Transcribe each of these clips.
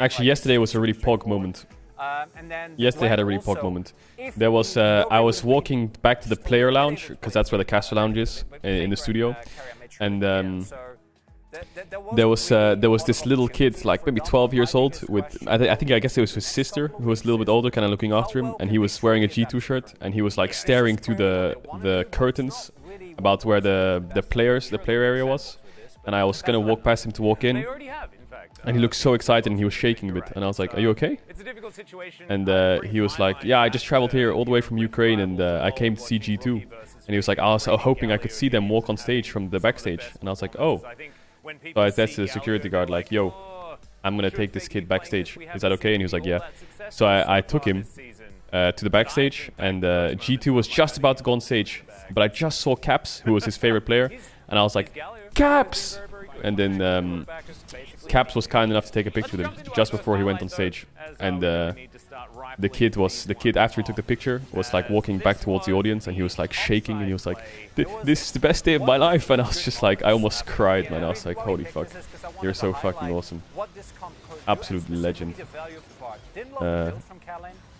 Actually, yesterday was a really pog moment. Yesterday had a really pog moment. There was I was walking back to the player lounge because that's where the caster lounge is in the studio, and there was this little kid, like maybe 12 years old, with I guess it was his sister who was a little bit older, kind of looking after him, and he was wearing a G2 shirt, and he was like staring to the curtains about where the player area was, and I was gonna walk past him to walk in. And he looked so excited and he was shaking a bit. And I was like, are you okay? And he was like, yeah, I just traveled here all the way from Ukraine and I came to see G2. And he was like, I was hoping I could see them walk on stage from the backstage. And I was like, oh. So I texted the security guard like, yo, I'm going to take this kid backstage. Is that okay? And he was like, yeah. So I took him to the backstage and G2 was just about to go on stage. But I just saw Caps, who was his favorite player. And I was like, Caps! And then Caps was kind enough to take a picture with him just before he went on stage. And the kid after he took the picture was like walking back towards the audience and he was like shaking and he was like, this is the best day of my life. And I was just like, I almost cried, man. I was like, holy fuck, you're so fucking awesome. Absolute legend.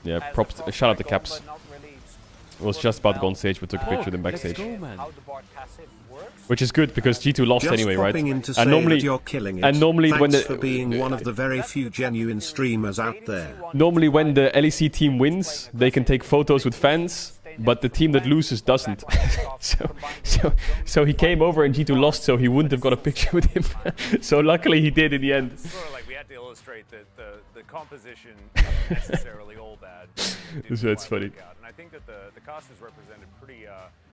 Yeah, props, shout out to Caps. Was just about to go on stage but took a picture with him backstage. Which is good because G2 lost anyway, right? And normally when the for being one of the very few genuine streamers out there. Normally when the LEC team wins, they can take photos with fans, but the team that loses doesn't. so he came over and G2 lost, so he wouldn't have got a picture with him. So luckily he did in the end. Sort of like we had to illustrate that the composition isn't necessarily all bad. So it's funny. And I think that the cast is represented